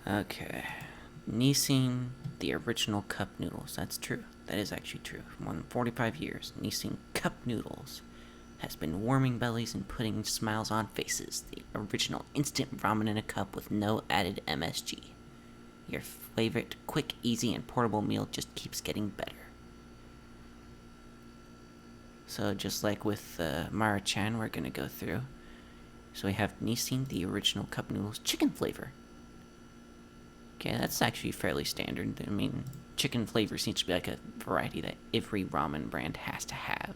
Okay. Nissin, the original cup noodles. That's true. That is actually true. For more than 45 years, Nissin cup noodles has been warming bellies and putting smiles on faces. The original instant ramen in a cup with no added MSG. Your favorite quick, easy, and portable meal just keeps getting better. So just like with Mara-chan, we're gonna go through. So we have Nissin, the original cup noodles, chicken flavor. Okay, that's actually fairly standard. I mean, chicken flavor seems to be like a variety that every ramen brand has to have.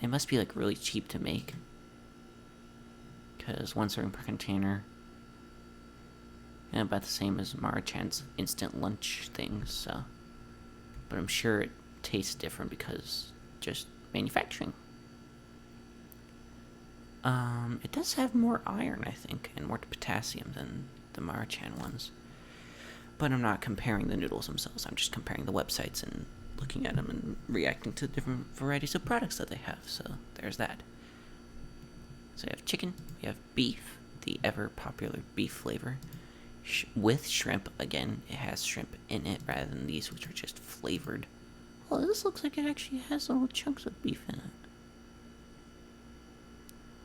It must be like really cheap to make, because one serving per container, and about the same as Mara-chan's instant lunch things. So, but I'm sure it tastes different because just manufacturing. It does have more iron, I think, and more potassium than the Mara-chan ones. But I'm not comparing the noodles themselves. I'm just comparing the websites and looking at them and reacting to the different varieties of products that they have. So there's that. So we have chicken, we have beef, the ever popular beef flavor, with shrimp. Again, it has shrimp in it rather than these, which are just flavored. Well, this looks like it actually has little chunks of beef in it.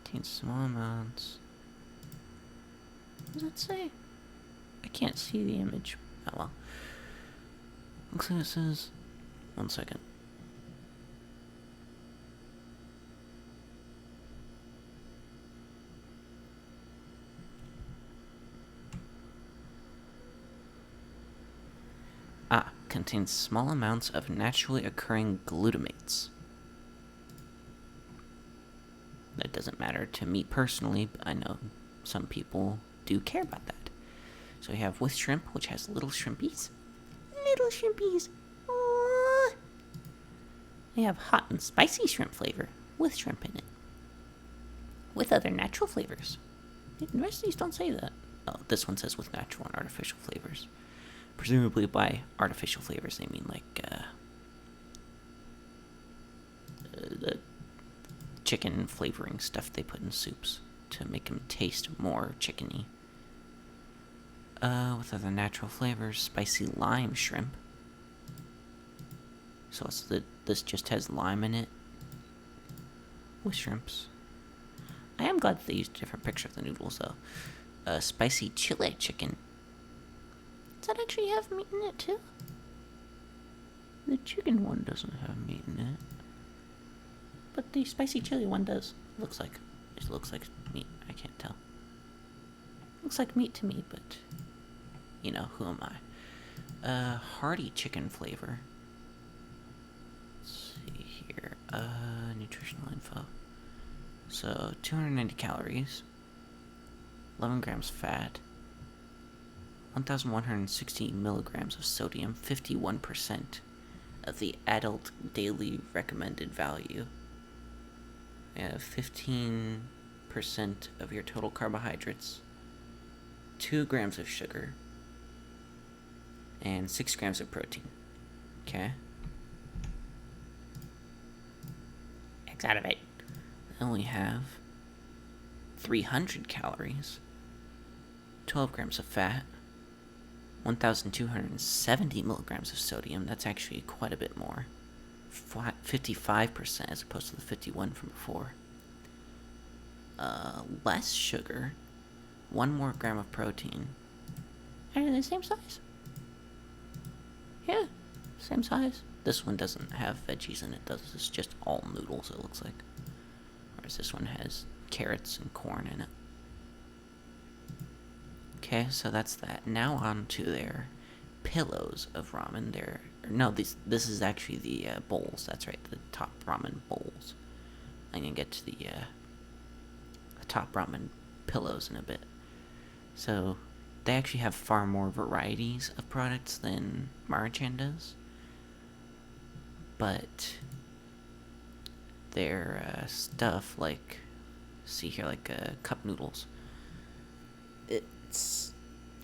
Contains small amounts. What does it say? I can't see the image. Oh well. Looks like it says. One second. Contains small amounts of naturally occurring glutamates. That doesn't matter to me personally, but I know some people do care about that. So we have with shrimp, which has little shrimpies. Little shrimpies. Aww. We have hot and spicy shrimp flavor with shrimp in it. With other natural flavors. The rest of these don't say that. Oh, this one says with natural and artificial flavors. Presumably by artificial flavors, they mean like the chicken flavoring stuff they put in soups to make them taste more chickeny. With other natural flavors, spicy lime shrimp. So this just has lime in it with shrimps. I am glad that they used a different picture of the noodles though. Spicy chile chicken. Does that actually have meat in it too? The chicken one doesn't have meat in it, but the spicy chili one does. It looks like meat. I can't tell. Looks like meat to me, but you know, who am I? Hearty chicken flavor. Let's see here. Nutritional info. So 290 calories, 11 grams fat, 1,160 milligrams of sodium, 51% of the adult daily recommended value. You have 15% of your total carbohydrates, 2 grams of sugar, and 6 grams of protein. Okay? X out of 8. Then we have 300 calories, 12 grams of fat, 1,270 milligrams of sodium. That's actually quite a bit more. 55% as opposed to the 51 from before. Less sugar, 1 more gram of protein. Are they the same size? Yeah, same size. This one doesn't have veggies in it, does it? It's just all noodles, it looks like. Whereas this one has carrots and corn in it. Okay, so that's that. Now on to their pillows of ramen. This is actually the bowls. That's right, the top ramen bowls. I'm gonna get to the top ramen pillows in a bit. So they actually have far more varieties of products than Mara-chan does, but their stuff, like, see here, like cup noodles, it's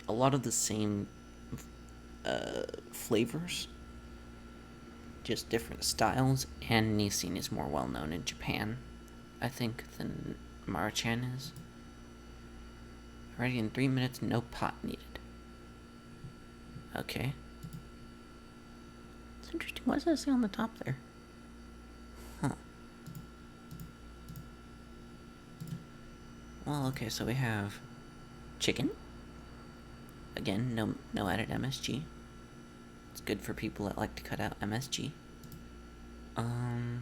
a lot of the same flavors, just different styles, and Nissin is more well known in Japan, I think, than Mara-chan is. Ready in 3 minutes, no pot needed. Okay. It's interesting. What does that say on the top there? Huh. Well, okay, so we have chicken. Again, no added MSG. It's good for people that like to cut out MSG. Oh,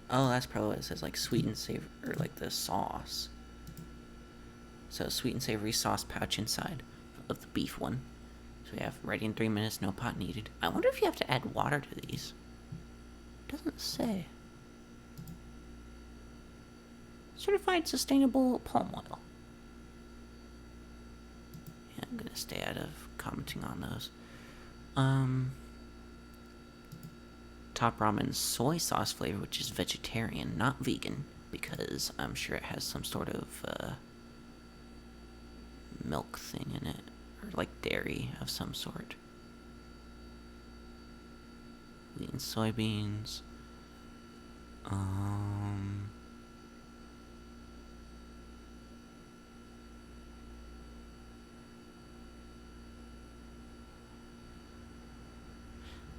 that's probably what it says, like sweet and savory, or like the sauce. So sweet and savory sauce pouch inside of the beef one. So we have ready in 3 minutes, no pot needed. I wonder if you have to add water to these. It doesn't say. Certified sustainable palm oil. Yeah, I'm gonna stay out of commenting on those. Top ramen soy sauce flavor, which is vegetarian, not vegan, because I'm sure it has some sort of milk thing in it, or like dairy of some sort. Wheat and soybeans.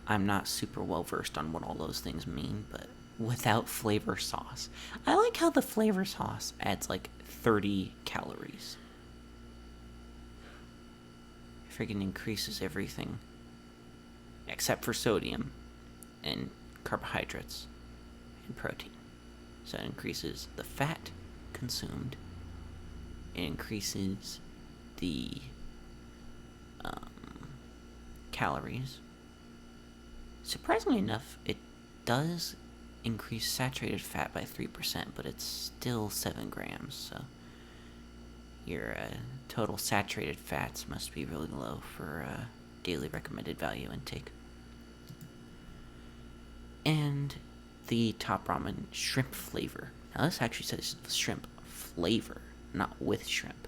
I'm not super well versed on what all those things mean, but without flavor sauce. I like how the flavor sauce adds like 30 calories. Friggin' increases everything except for sodium and carbohydrates and protein. So it increases the fat consumed. It increases the calories. Surprisingly enough, it does increase saturated fat by 3%, but it's still 7 grams, so your total saturated fats must be really low for daily recommended value intake. And the top ramen shrimp flavor. Now this actually says shrimp flavor, not with shrimp.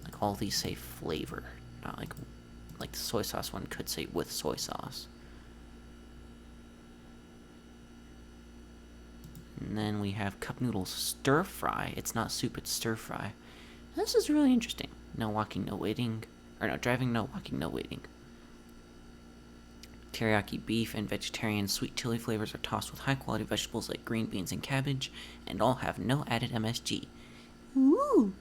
Like all these say flavor, not like the soy sauce one could say with soy sauce. And then we have cup noodles stir fry. It's not soup, it's stir fry. This is really interesting. No walking, no waiting. Or no driving, no walking, no waiting. Teriyaki beef and vegetarian sweet chili flavors are tossed with high quality vegetables like green beans and cabbage, and all have no added MSG. Ooh!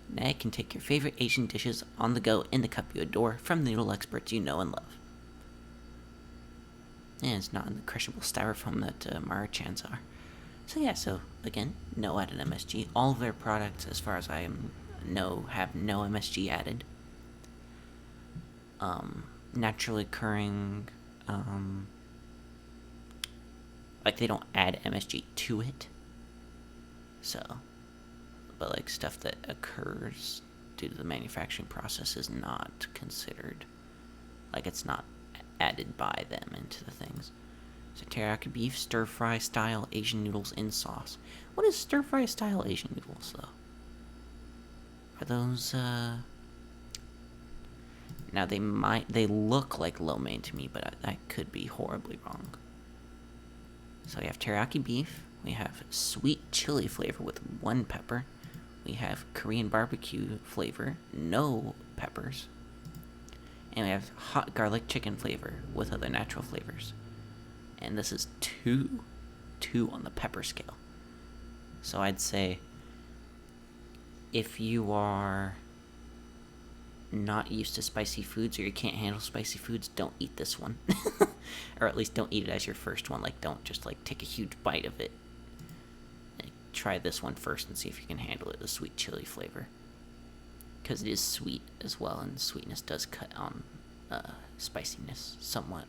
Now you can take your favorite Asian dishes on the go in the cup you adore from the noodle experts you know and love. And it's not in the crushable styrofoam that Mara-chan's are. So yeah, so again, no added MSG. All of their products, as far as I know, have no MSG added. Naturally occurring, like they don't add MSG to it. So, but like stuff that occurs due to the manufacturing process is not considered, like it's not added by them into the things. So teriyaki beef, stir-fry style Asian noodles in sauce. What is stir-fry style Asian noodles, though? Are those, Now, they look like lo mein to me, but I could be horribly wrong. So we have teriyaki beef. We have sweet chili flavor with 1 pepper. We have Korean barbecue flavor, no peppers. And we have hot garlic chicken flavor with other natural flavors. And this is 2 on the pepper scale. So I'd say if you are not used to spicy foods or you can't handle spicy foods, don't eat this one. Or at least don't eat it as your first one. Like, don't just like take a huge bite of it. Like, try this one first and see if you can handle it, the sweet chili flavor. Because it is sweet as well, and sweetness does cut on spiciness somewhat.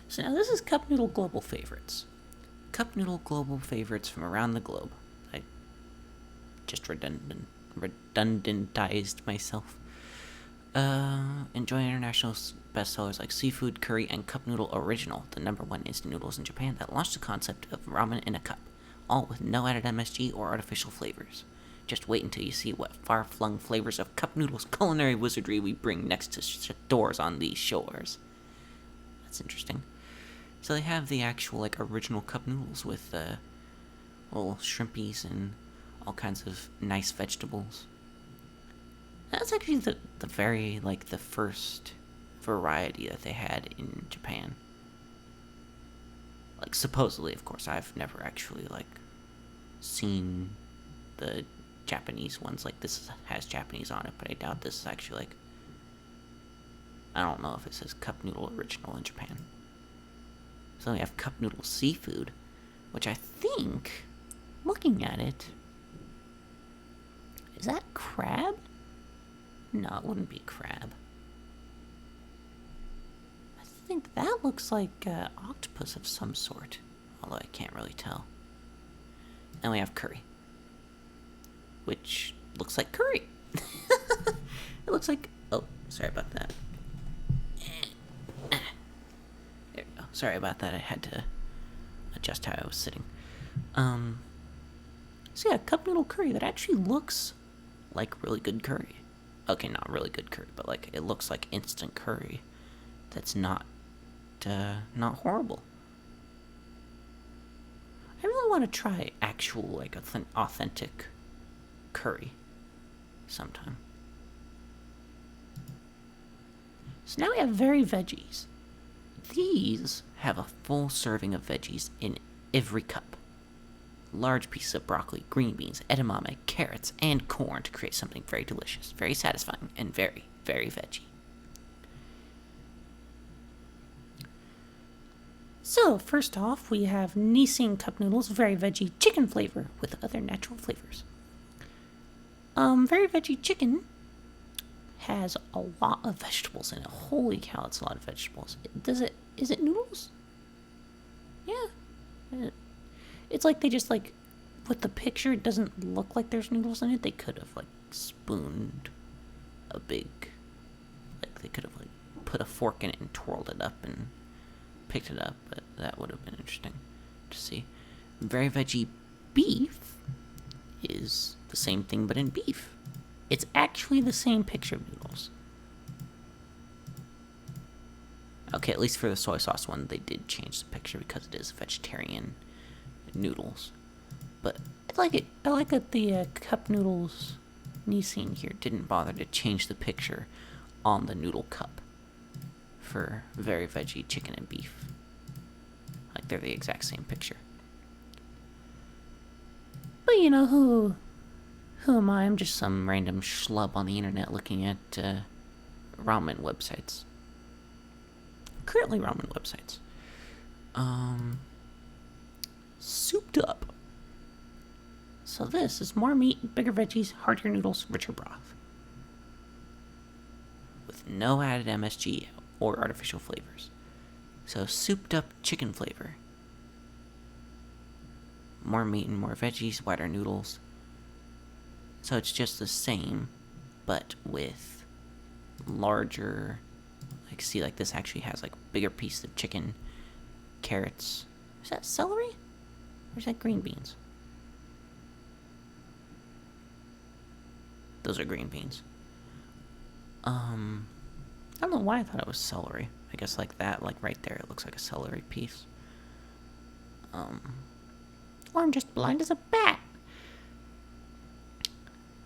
So now this is Cup Noodle Global Favorites. Cup Noodle Global Favorites from around the globe. I just redundantized myself. Enjoy international bestsellers like Seafood, Curry, and Cup Noodle Original, the #1 instant noodles in Japan that launched the concept of ramen in a cup, all with no added MSG or artificial flavors. Just wait until you see what far-flung flavors of cup noodles culinary wizardry we bring next to doors on these shores. That's interesting. So they have the actual, like, original cup noodles with little shrimpies and all kinds of nice vegetables. That's actually the very, like, the first variety that they had in Japan. Like, supposedly, of course, I've never actually, like, seen the Japanese ones. Like, this has Japanese on it, but I doubt this is actually, like, I don't know if it says cup noodle original in Japan. So we have cup noodle seafood, which I think, looking at it, is that crab? No, it wouldn't be crab. I think that looks like octopus of some sort, although I can't really tell. And we have curry, which looks like curry. It looks like... Oh, sorry about that. There we go. Sorry about that. I had to adjust how I was sitting. So yeah, cup noodle curry that actually looks like really good curry. Okay, not really good curry, but like it looks like instant curry. That's not horrible. I really want to try actual, like, authentic curry sometime. So now we have very veggies. These have a full serving of veggies in every cup. Large pieces of broccoli, green beans, edamame, carrots, and corn to create something very delicious, very satisfying, and very, very veggie. So, first off, we have Nissin cup noodles, very veggie chicken flavor with other natural flavors. Very veggie chicken has a lot of vegetables in it. Holy cow, it's a lot of vegetables. Is it noodles? Yeah. It's like they just, like, with the picture, it doesn't look like there's noodles in it. They could have, like, spooned a big, like, they could have, like, put a fork in it and twirled it up and picked it up, but that would have been interesting to see. Very veggie beef is the same thing, but in beef. It's actually the same picture of noodles. Okay, at least for the soy sauce one, they did change the picture because it is vegetarian noodles. But I like it. I like that the cup noodles Nissin here didn't bother to change the picture on the noodle cup for very veggie chicken and beef. Like, they're the exact same picture. But you know, who am I? I'm just some random schlub on the internet looking at ramen websites. Currently ramen websites. Souped up. So this is more meat, bigger veggies, heartier noodles, richer broth. With no added MSG or artificial flavors. So souped up chicken flavor. More meat and more veggies, whiter noodles. So it's just the same, but with larger, like, see, like, this actually has, like, bigger pieces of chicken, carrots. Is that celery? Or is that green beans? Those are green beans. I don't know why I thought it was celery. I guess, like, that, like, right there, it looks like a celery piece. Or I'm just blind as a bat.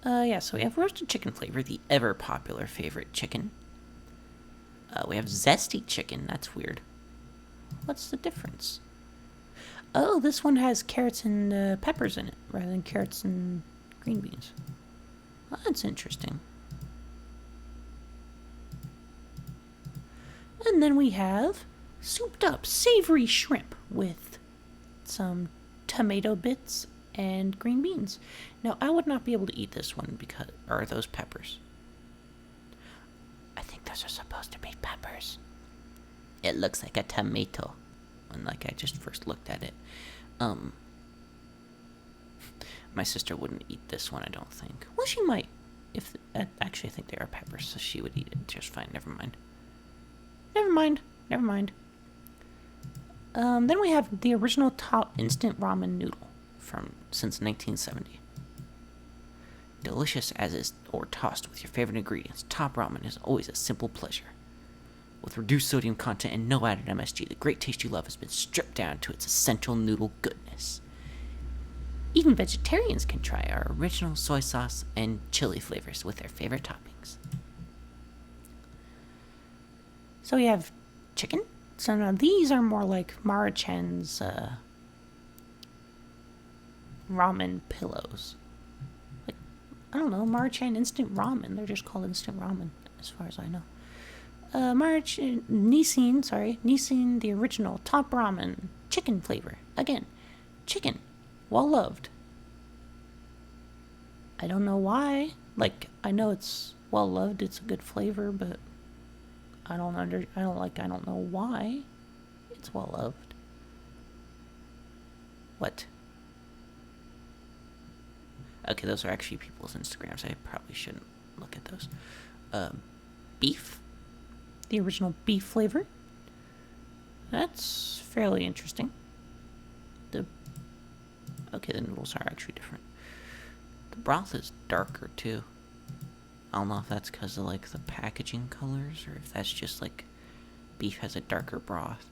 Yeah, so we have roasted chicken flavor, the ever-popular favorite chicken. We have zesty chicken. That's weird. What's the difference? Oh, this one has carrots and peppers in it, rather than carrots and green beans. Well, that's interesting. And then we have souped up savory shrimp with some tomato bits and green beans. Now, I would not be able to eat this one because... Are those peppers? I think those are supposed to be peppers. It looks like a tomato. When, like, I just first looked at it. My sister wouldn't eat this one, I don't think. Well, she might. Actually, I think they are peppers, so she would eat it just fine. Never mind. Then we have the original top instant ramen noodle since 1970. Delicious as is, or tossed with your favorite ingredients, top ramen is always a simple pleasure. With reduced sodium content and no added MSG, the great taste you love has been stripped down to its essential noodle goodness. Even vegetarians can try our original soy sauce and chili flavors with their favorite toppings. So we have chicken. So now these are more like Marichen's ramen pillows. Like, I don't know, Marichan instant ramen. They're just called instant ramen, as far as I know. Nissin, the original top ramen, chicken flavor. Again, chicken, well loved. I don't know why. Like, I know it's well loved, it's a good flavor, but I don't know why it's well loved. What? Okay, those are actually people's Instagrams. I probably shouldn't look at those. Beef. The original beef flavor. That's fairly interesting. The noodles are actually different. The broth is darker too. I don't know if that's because of like the packaging colors or if that's just like beef has a darker broth.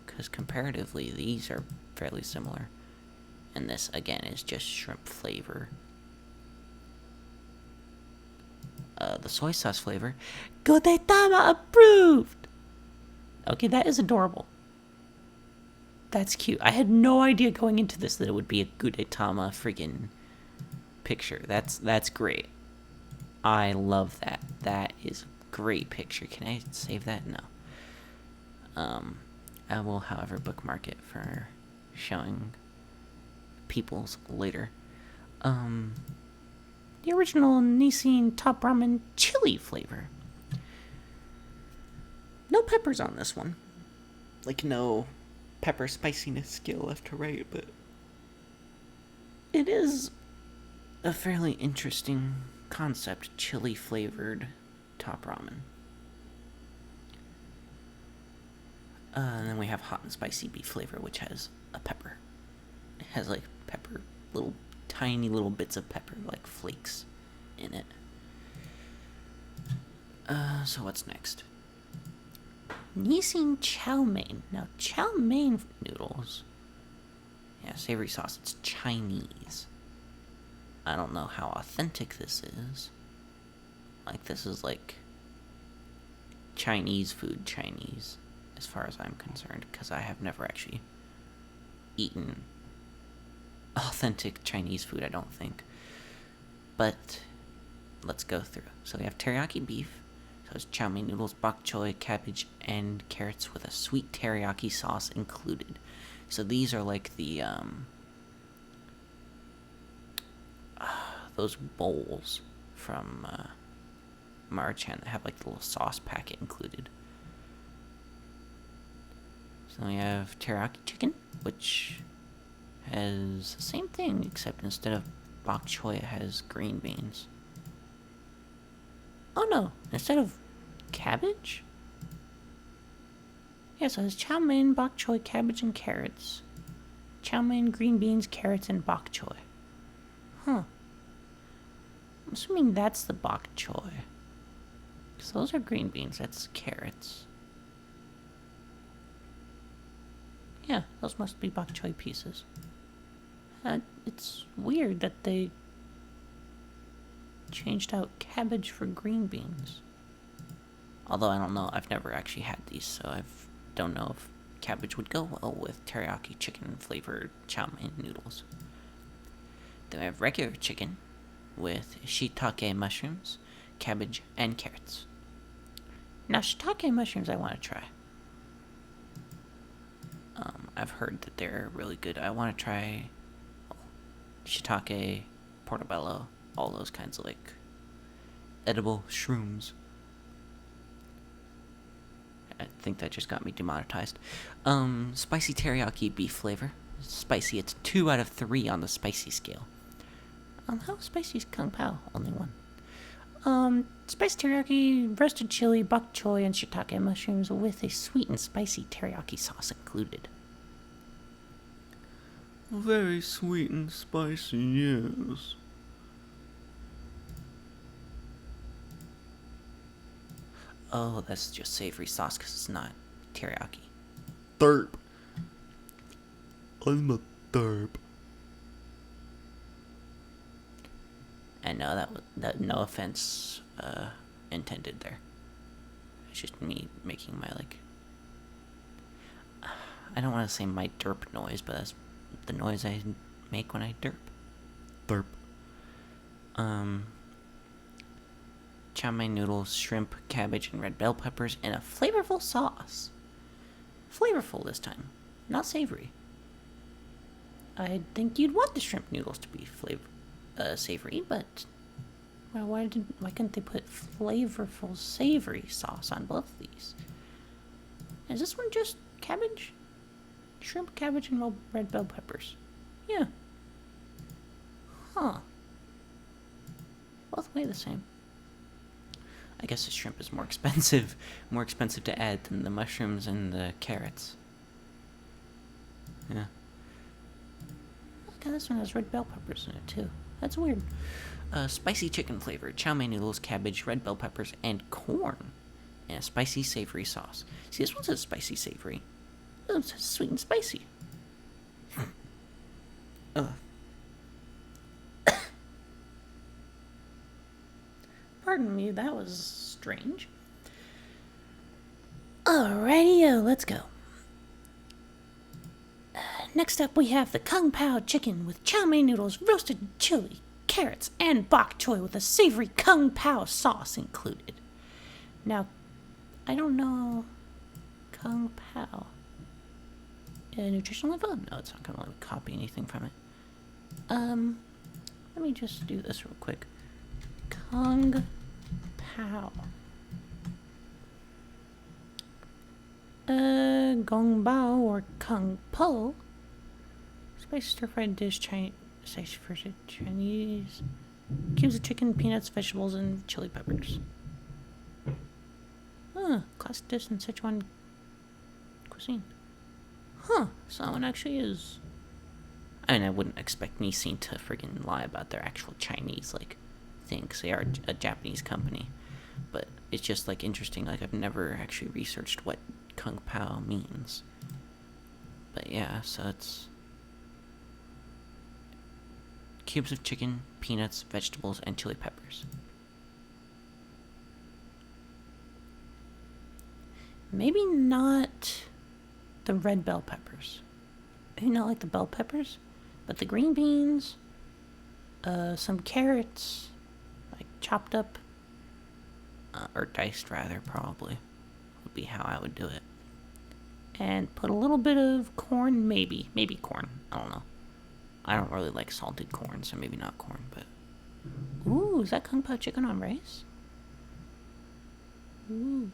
Because comparatively, these are fairly similar. And this again is just shrimp flavor. The soy sauce flavor, Gudetama approved! Okay, that is adorable. That's cute. I had no idea going into this that it would be a Gudetama freaking picture. That's great. I love that. That is a great picture. Can I save that? No. I will, however, bookmark it for showing people's later. The original Nissin top ramen chili flavor. No peppers on this one. Like, no pepper spiciness scale left to right, but it is a fairly interesting concept, chili flavored top ramen. And then we have hot and spicy beef flavor, which has a pepper. It has like pepper, tiny little bits of pepper, like flakes in it. So what's next? Nissin chow mein. Now, chow mein noodles. Yeah, savory sauce. It's Chinese. I don't know how authentic this is. Like, this is like Chinese food Chinese, as far as I'm concerned, because I have never actually eaten authentic Chinese food, I don't think. But let's go through. So we have teriyaki beef. So it's chow mein noodles, bok choy, cabbage, and carrots with a sweet teriyaki sauce included. So these are like the those bowls from Marichan that have like the little sauce packet included. So we have teriyaki chicken, which has the same thing, except instead of bok choy, it has green beans. Oh no, instead of cabbage? Yeah, so it's chow mein, bok choy, cabbage, and carrots. Chow mein, green beans, carrots, and bok choy. Huh. I'm assuming that's the bok choy. Because those are green beans, that's carrots. Yeah, those must be bok choy pieces. It's weird that they changed out cabbage for green beans. Although I don't know, I've never actually had these, so I don't know if cabbage would go well with teriyaki chicken flavored chow mein noodles. Then we have regular chicken with shiitake mushrooms, cabbage, and carrots. Now, shiitake mushrooms I want to try. I've heard that they're really good. I want to try shiitake, portobello, all those kinds of like edible shrooms. I think that just got me demonetized. Spicy teriyaki beef flavor. Spicy, it's 2 out of 3 on the spicy scale. How spicy is Kung Pao? Only 1. Spicy teriyaki, roasted chili, bok choy, and shiitake mushrooms with a sweet and spicy teriyaki sauce included. Very sweet and spicy, yes. Oh, that's just savory sauce because it's not teriyaki. Derp. I'm a derp. I know that no offense intended there. It's just me making my, like, I don't want to say my derp noise, but that's the noise I make when I derp. Derp. Chow mein noodles, shrimp, cabbage, and red bell peppers in a flavorful sauce. Flavorful this time, not savory. I'd think you'd want the shrimp noodles to be savory, but well, why couldn't they put flavorful savory sauce on both of these? Is this one just cabbage? Shrimp, cabbage, and red bell peppers. Yeah. Huh. Both weigh the same. I guess the shrimp is more expensive to add than the mushrooms and the carrots. Yeah. Okay, this one has red bell peppers in it too. That's weird. Spicy chicken flavor, chow mein noodles, cabbage, red bell peppers, and corn in a spicy savory sauce. See, this one says spicy savory. This one says sweet and spicy. Ugh. Pardon me, that was strange. Alrighty, let's go. Next up, we have the Kung Pao chicken with chow mein noodles, roasted chili, carrots, and bok choy with a savory Kung Pao sauce included. Now, I don't know Kung Pao. Nutritional info? No, it's not going to let me copy anything from it. Let me just do this real quick. Kung Pao. Gong Bao or Kung Po. Spicy stir-fried dish, Chinese. Cubes of chicken, peanuts, vegetables, and chili peppers. Classic dish in Sichuan cuisine. Huh, so that one actually is. I mean, I wouldn't expect Nissin to friggin' lie about their actual Chinese, like, thing, 'cause they are a Japanese company. But it's just, like, interesting. Like, I've never actually researched what Kung Pao means. But yeah, so it's cubes of chicken, peanuts, vegetables, and chili peppers. Maybe not the red bell peppers. Maybe not like the bell peppers, but the green beans, some carrots, like chopped up, or diced rather, probably, would be how I would do it. And put a little bit of corn, maybe corn, I don't know. I don't really like salted corn, so maybe not corn, but... Ooh, is that Kung Pao chicken on rice? Ooh.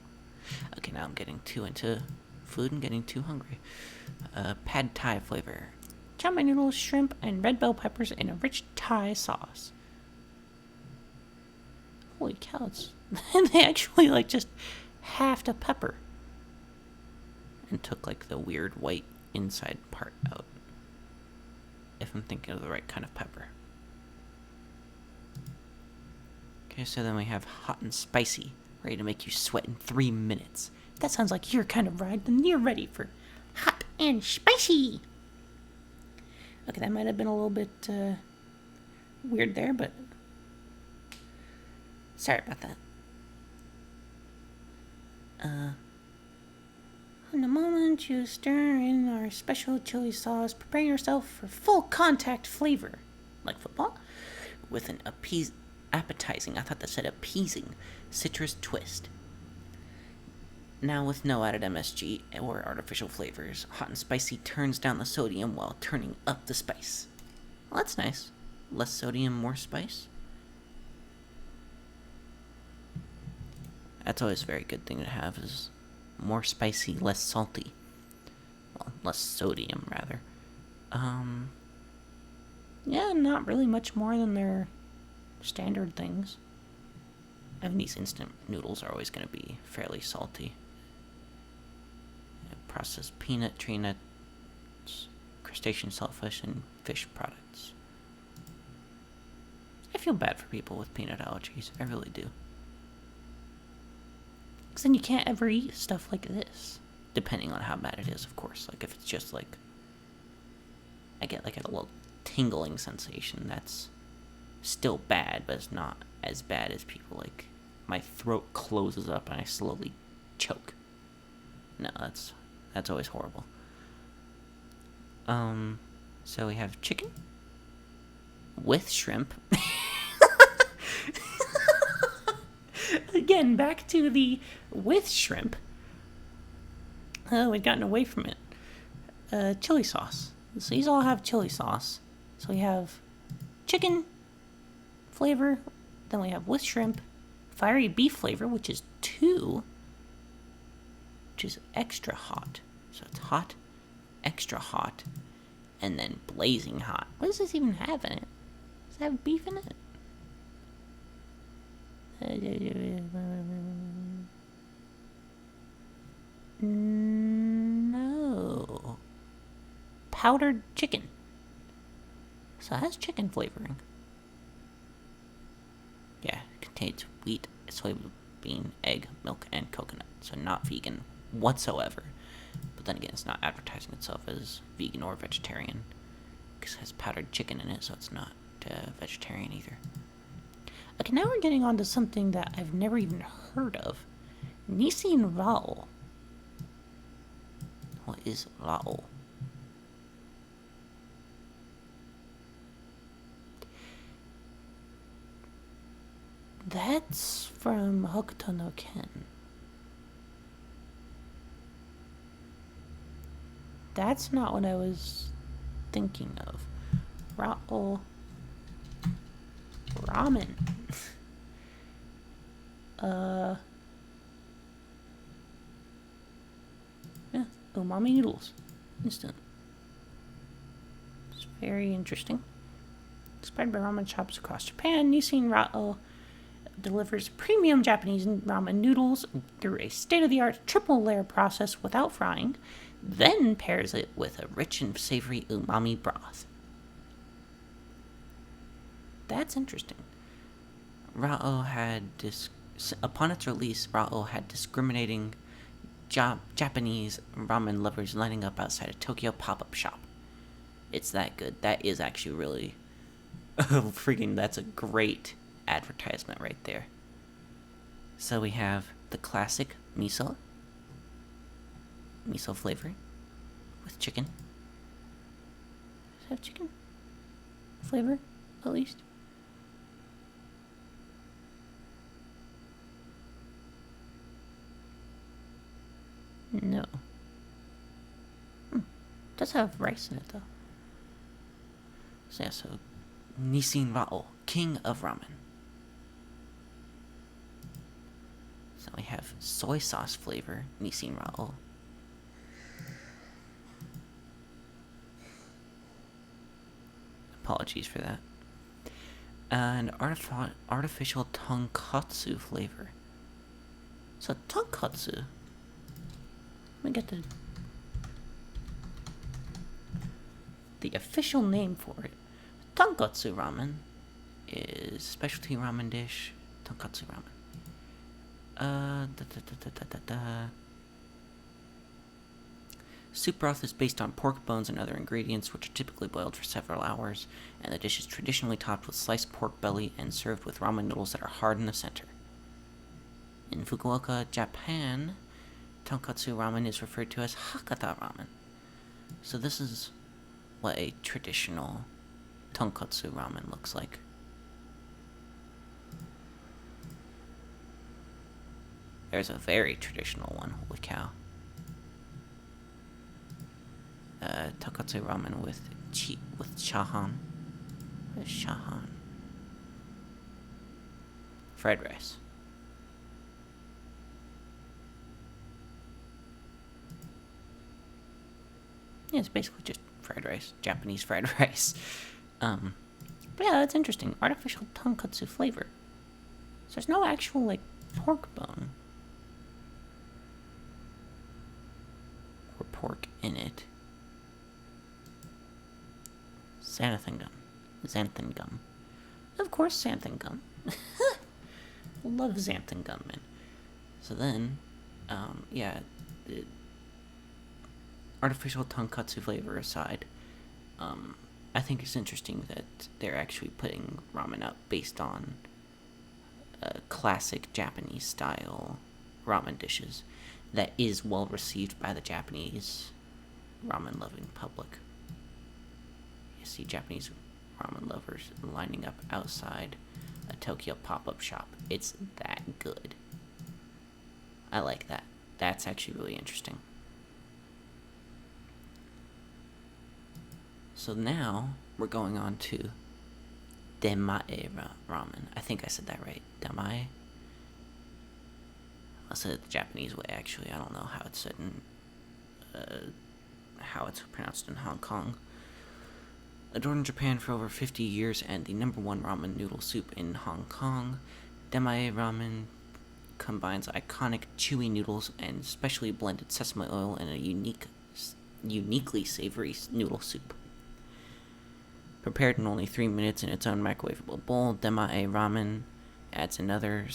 Okay, now I'm getting too into food and getting too hungry. Pad Thai flavor. Chow mein noodles, shrimp, and red bell peppers in a rich Thai sauce. Holy cow, it's... they actually, like, just halved a pepper. And took, like, the weird white inside part out. If I'm thinking of the right kind of pepper. Okay, so then we have hot and spicy, ready to make you sweat in 3 minutes. If that sounds like your kind of ride, then you're ready for hot and spicy. Okay, that might have been a little bit weird there, but sorry about that. In a moment, you stir in our special chili sauce. Prepare yourself for full contact flavor, like football, with an appetizing, I thought that said appeasing, citrus twist. Now with no added MSG or artificial flavors, hot and spicy turns down the sodium while turning up the spice. Well, that's nice. Less sodium, more spice. That's always a very good thing to have, is more spicy, less salty. Well, less sodium, rather. Yeah, not really much more than their standard things. I mean, these instant noodles are always going to be fairly salty. Processed peanut, tree nuts, crustacean shellfish, and fish products. I feel bad for people with peanut allergies. I really do. Because then you can't ever eat stuff like this. Depending on how bad it is, of course. Like, if it's just like... I get like a little tingling sensation, that's Still bad, but it's not as bad as people like. My throat closes up and I slowly choke. No, that's always horrible. So we have chicken with shrimp. Again, back to the with shrimp. We'd gotten away from it. Chili sauce. So these all have chili sauce. So we have chicken flavor, then we have with shrimp, fiery beef flavor, which is 2, which is extra hot. So it's hot, extra hot, and then blazing hot. What does this even have in it? Does it have beef in it? No. Powdered chicken. So it has chicken flavoring. Yeah, it contains wheat, soybean, egg, milk, and coconut. So not vegan whatsoever. But then again, it's not advertising itself as vegan or vegetarian. Because it has powdered chicken in it, so it's not vegetarian either. Okay, now we're getting on to something that I've never even heard of. Nissin Rao. What is Rao? That's from Hokuto no Ken. That's not what I was thinking of. Rao ramen. Yeah, umami noodles. Instant. It's very interesting. Inspired by ramen shops across Japan, Nissin Rao delivers premium Japanese ramen noodles through a state-of-the-art triple-layer process without frying, then pairs it with a rich and savory umami broth. That's interesting. Upon its release, Rao had discriminating Japanese ramen lovers lining up outside a Tokyo pop-up shop. It's that good. That is actually really that's a great advertisement right there. So we have the classic miso flavor with chicken. Does it have chicken flavor at least? No. Does have rice in it though. So yeah, so Nissin Rao, king of ramen. So we have soy sauce flavor, Nissin Rao. Apologies for that. And artificial tonkatsu flavor. So tonkatsu. Let me get the official name for it. Tonkatsu ramen is specialty ramen dish. Tonkatsu ramen. Soup broth is based on pork bones and other ingredients, which are typically boiled for several hours, and the dish is traditionally topped with sliced pork belly and served with ramen noodles that are hard in the center. In Fukuoka, Japan, tonkatsu ramen is referred to as Hakata ramen. So this is what a traditional tonkatsu ramen looks like. There's a very traditional one, holy cow. Tonkatsu ramen with chahan. What is chahan? Fried rice. Yeah, it's basically just fried rice. Japanese fried rice. But yeah, that's interesting. Artificial tonkatsu flavor. So there's no actual, like, pork bone. Or pork in it. Xanthan gum. Of course, xanthan gum. Love xanthan gum, man. So then, artificial tonkatsu flavor aside, I think it's interesting that they're actually putting ramen out based on classic Japanese style ramen dishes that is well received by the Japanese ramen loving public. You see Japanese ramen lovers lining up outside a Tokyo pop-up shop. It's that good. I like that. That's actually really interesting. So now we're going on to Demae ramen. I think I said that right. Demae? I'll say it the Japanese way, actually. I don't know how it's said in... how it's pronounced in Hong Kong. Adored in Japan for over 50 years and the #1 ramen noodle soup in Hong Kong, Demae ramen combines iconic chewy noodles and specially blended sesame oil in a uniquely savory noodle soup. Prepared in only 3 minutes in its own microwavable bowl, Demae ramen adds another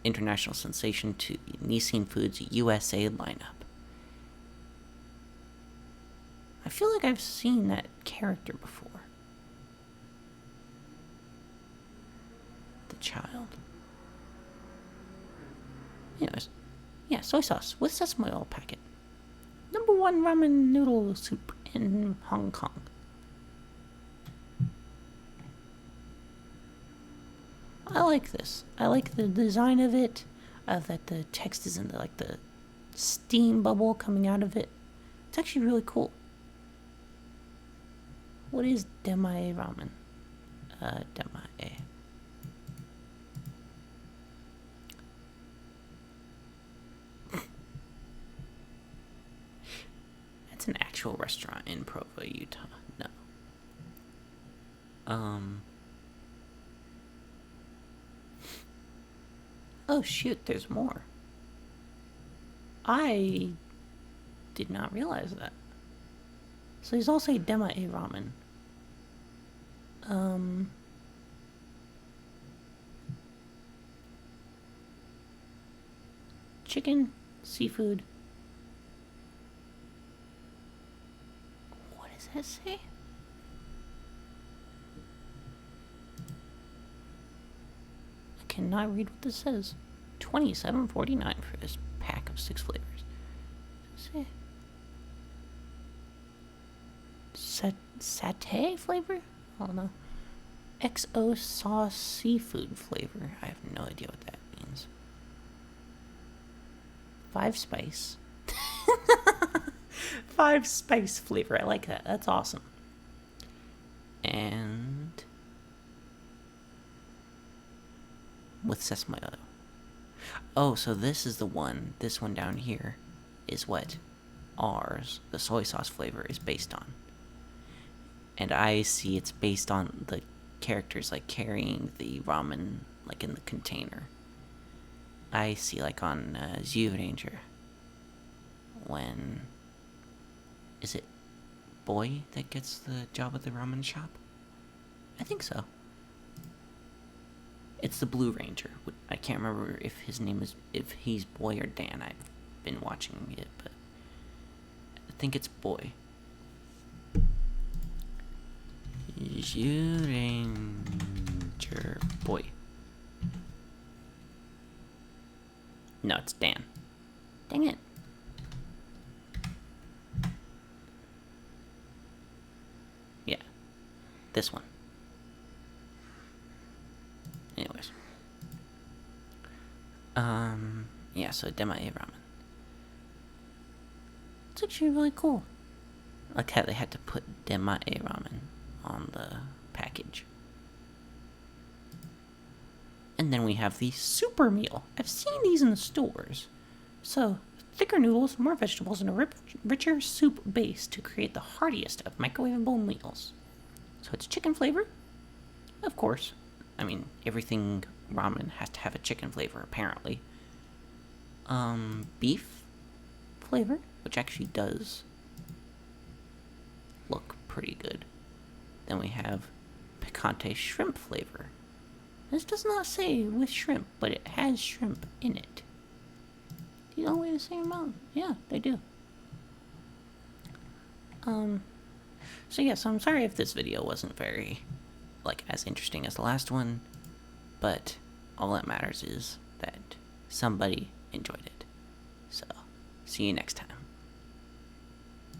international sensation to Nissin Foods' USA lineup. I feel like I've seen that character before. The child. Anyways, yeah, soy sauce with sesame oil packet. #1 ramen noodle soup in Hong Kong. I like this. I like the design of it. That the text is in the steam bubble coming out of it. It's actually really cool. What is Demae ramen? Demae. That's an actual restaurant in Provo, Utah. No. Oh shoot, there's more. I did not realize that. So he's also a Demae ramen. Chicken, seafood. What does that say? I cannot read what this says. $27.49 for this pack of 6 flavors. What does it say? Satay flavor? I don't know. XO sauce seafood flavor. I have no idea what that means. 5 spice. 5 spice flavor. I like that. That's awesome. And with sesame oil. Oh, so this is the one. This one down here is what ours, the soy sauce flavor, is based on. And I see it's based on the characters carrying the ramen in the container. I see on Zyuranger when is it Boy that gets the job at the ramen shop? I think so. It's the Blue Ranger. I can't remember if he's Boy or Dan. I've been watching it, but I think it's Boy. Ranger Boy. No, it's Dan. Dang it. Yeah. This one. Anyways. Yeah, so Demae ramen. It's actually really cool. I like how they had to put Demae ramen on the package. And then we have the super meal. I've seen these in the stores. So, thicker noodles, more vegetables, and a richer soup base to create the heartiest of microwavable meals. So it's chicken flavor, of course. I mean, everything ramen has to have a chicken flavor, apparently. Beef flavor, which actually does look pretty good. Then we have picante shrimp flavor. This does not say with shrimp, but it has shrimp in it. Do you know the same amount? Yeah, they do. So yes, I'm sorry if this video wasn't very, like, as interesting as the last one, but all that matters is that somebody enjoyed it. So, see you next time.